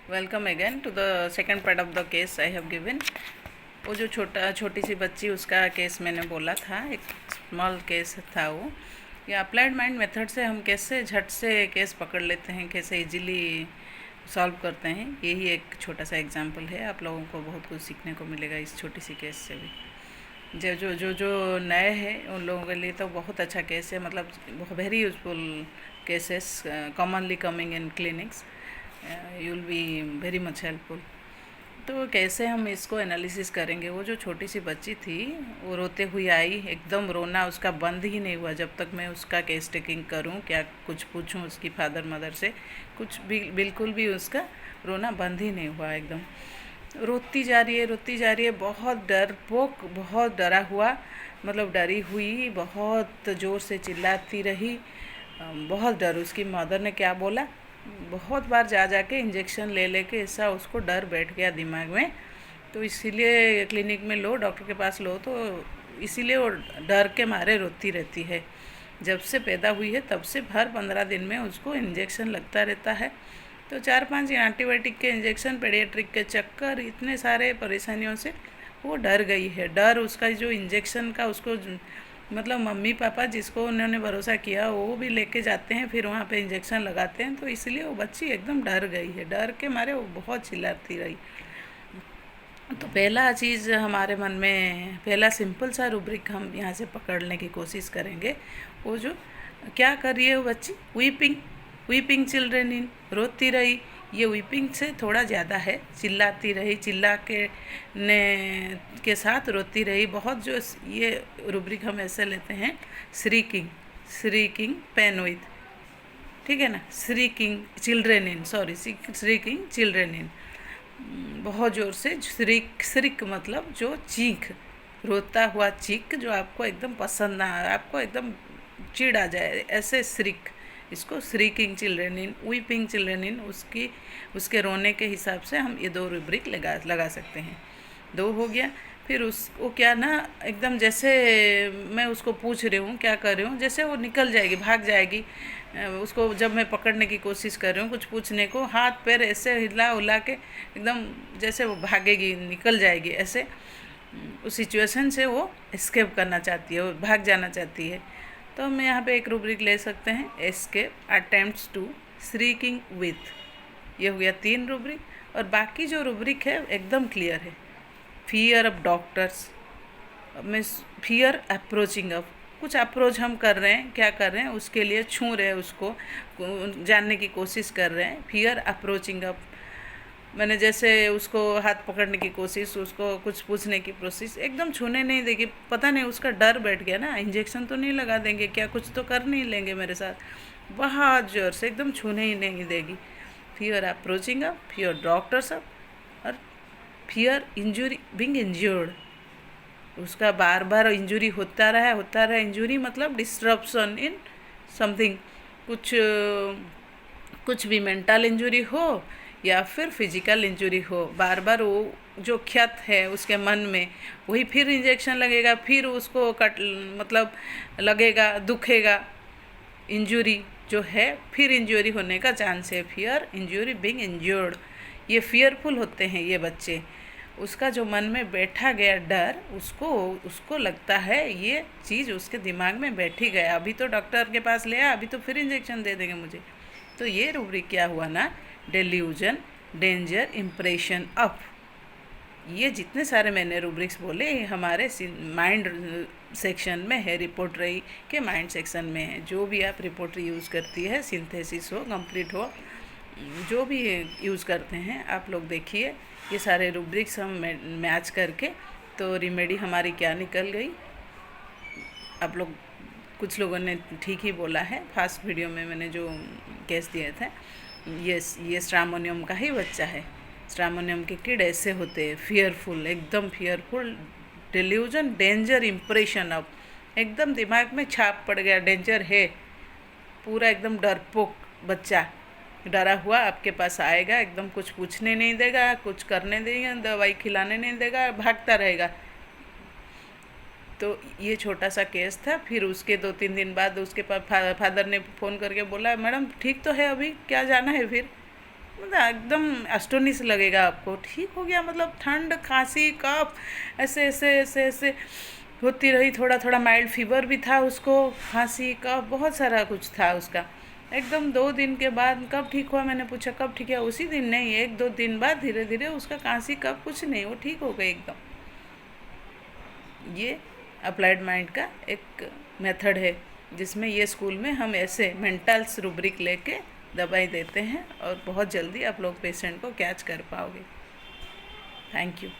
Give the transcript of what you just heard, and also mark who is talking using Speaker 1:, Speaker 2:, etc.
Speaker 1: Welcome again to the second part of the case I have given. वो जो छोटी सी बच्ची उसका केस मैंने बोला था, एक स्मॉल केस था वो। ये अप्लाइड माइंड मेथड से हम कैसे झट से केस पकड़ लेते हैं, कैसे इजीली सॉल्व करते हैं, यही एक छोटा सा एग्जांपल है। आप लोगों को बहुत कुछ सीखने को मिलेगा इस छोटी सी केस से भी। जो नए हैं उन लोगों के लिए तो बहुत अच्छा केस है, मतलब very useful cases commonly coming in clinics, you will be very much helpful. तो कैसे हम इसको एनालिसिस करेंगे। वो जो छोटी सी बच्ची थी वो रोते हुए आई, एकदम रोना उसका बंद ही नहीं हुआ जब तक मैं उसका केस टेकिंग करूं, क्या कुछ पूछूं उसकी फादर मदर से, कुछ भी बिल्कुल भी उसका रोना बंद ही नहीं हुआ। एकदम रोती जा रही है, बहुत डरपोक, बहुत डरा हुआ, मतलब डरी हुई, बहुत ज़ोर से चिल्लाती रही, बहुत डर। उसकी मदर ने क्या बोला, बहुत बार जा के इंजेक्शन ले के ऐसा उसको डर बैठ गया दिमाग में। तो इसीलिए क्लिनिक में लो, डॉक्टर के पास लो, तो इसीलिए वो डर के मारे रोती रहती है। जब से पैदा हुई है तब से हर 15 दिन में उसको इंजेक्शन लगता रहता है। तो 4-5 एंटीबायोटिक के इंजेक्शन, पेडियाट्रिक के चक्कर, इतने सारे परेशानियों से वो डर गई है। डर उसका जो इंजेक्शन का, उसको मतलब मम्मी पापा जिसको उन्होंने भरोसा किया वो भी लेके जाते हैं, फिर वहाँ पे इंजेक्शन लगाते हैं, तो इसलिए वो बच्ची एकदम डर गई है। डर के मारे वो बहुत चिल्लाती रही। तो पहला चीज़ हमारे मन में, पहला सिंपल सा रूब्रिक हम यहाँ से पकड़ने की कोशिश करेंगे। वो जो क्या कर रही है वो बच्ची, वीपिंग चिल्ड्रन इन, रोती रही। ये वीपिंग से थोड़ा ज़्यादा है, चिल्लाती रही, चिल्ला के साथ रोती रही बहुत। जो ये रूब्रिक हम ऐसे लेते हैं, श्रीकिंग पेन विथ, ठीक है ना, shrieking children in, shrieking children in, बहुत ज़ोर से श्रिक मतलब जो चीख, रोता हुआ चीख जो आपको एकदम पसंद ना आए, आपको एकदम चिढ़ आ जाए, ऐसे श्रिक, इसको shrieking children in, weeping children in, उसके रोने के हिसाब से हम ये 2 रूब्रिक लगा सकते हैं। 2 हो गया। फिर उसको क्या ना, एकदम जैसे मैं उसको पूछ रही हूँ क्या कर रही हूँ, जैसे वो निकल जाएगी, भाग जाएगी। उसको जब मैं पकड़ने की कोशिश कर रही हूँ कुछ पूछने को, हाथ पैर ऐसे हिला उला के एकदम जैसे वो भागेगी, निकल जाएगी, ऐसे उस सिचुएशन से वो एस्केप करना चाहती है, वो भाग जाना चाहती है। तो हम यहाँ पे एक रूब्रिक ले सकते हैं, escape attempts to shrieking with. ये हो गया 3 रूब्रिक। और बाकी जो रूब्रिक है एकदम क्लियर है। फियर ऑफ डॉक्टर्स में, फियर अप्रोचिंग ऑफ, कुछ अप्रोच हम कर रहे हैं, क्या कर रहे हैं, उसके लिए छू रहे हैं, उसको जानने की कोशिश कर रहे हैं। फियर अप्रोचिंग ऑफ, मैंने जैसे उसको हाथ पकड़ने की कोशिश, उसको कुछ पूछने की कोशिश, एकदम छूने नहीं देगी। पता नहीं उसका डर बैठ गया ना, इंजेक्शन तो नहीं लगा देंगे क्या, कुछ तो कर नहीं लेंगे मेरे साथ, बहुत ज़ोर से एकदम छूने ही नहीं देगी। Fear approaching up, fear doctors up, और फियर इंजुरी बिंग इंज्योर्ड, उसका बार बार इंजुरी होता रहा। इंजुरी मतलब डिस्ट्रप्शन इन समथिंग, कुछ भी मेंटल इंजुरी हो या फिर फिजिकल इंजुरी हो, बार बार वो जो क्षत है उसके मन में, वही फिर इंजेक्शन लगेगा, फिर उसको मतलब लगेगा, दुखेगा, इंजुरी जो है, फिर इंजुरी होने का चांस है। फियर इंजुरी बिंग इंज्योर्ड, ये फियरफुल होते हैं ये बच्चे। उसका जो मन में बैठा गया डर, उसको लगता है ये चीज़ उसके दिमाग में बैठी गया, अभी तो डॉक्टर के पास ले आया, अभी तो फिर इंजेक्शन दे देंगे मुझे। तो ये रूब्रिक क्या हुआ ना, डेल्यूजन, डेंजर, इम्प्रेशन ऑफ। ये जितने सारे मैंने रूब्रिक्स बोले हमारे माइंड सेक्शन में है, रिपोर्टरी के माइंड सेक्शन में है। जो भी आप रिपोर्टरी यूज़ करती है, सिंथेसिस हो, कंप्लीट हो, जो भी यूज़ करते हैं आप लोग देखिए, ये सारे रूब्रिक्स हम मैच करके तो रेमेडी हमारी क्या निकल गई। आप लोग, कुछ लोगों ने ठीक ही बोला है, फर्स्ट वीडियो में मैंने जो केस दिए थे, ये स्ट्रामोनियम का ही बच्चा है। स्ट्रामोनियम के किड ऐसे होते हैं, फियरफुल, एकदम fearful, delusion, danger, impression of, एकदम दिमाग में छाप पड़ गया, डेंजर है, पूरा एकदम डरपोक बच्चा, डरा हुआ आपके पास आएगा, एकदम कुछ पूछने नहीं देगा, कुछ करने देगा, दवाई खिलाने नहीं देगा, भागता रहेगा। तो ये छोटा सा केस था। फिर उसके 2-3 दिन बाद उसके फादर ने फ़ोन करके बोला, मैडम ठीक तो है अभी, क्या जाना है फिर। मतलब एकदम एस्टोनिश लगेगा आपको, ठीक हो गया, मतलब ठंड खांसी कफ ऐसे ऐसे ऐसे ऐसे होती रही, थोड़ा थोड़ा माइल्ड फीवर भी था उसको, खांसी कफ बहुत सारा कुछ था उसका। एकदम 2 दिन के बाद कब ठीक हुआ, मैंने पूछा कब ठीक है, उसी दिन नहीं, 1-2 दिन बाद धीरे धीरे उसका खांसी कफ कुछ नहीं, वो ठीक हो गई एकदम। ये अप्लाइड माइंड का एक मेथड है जिसमें ये स्कूल में हम ऐसे मेंटल्स रूब्रिक लेके दवाई देते हैं और बहुत जल्दी आप लोग पेशेंट को कैच कर पाओगे। Thank you.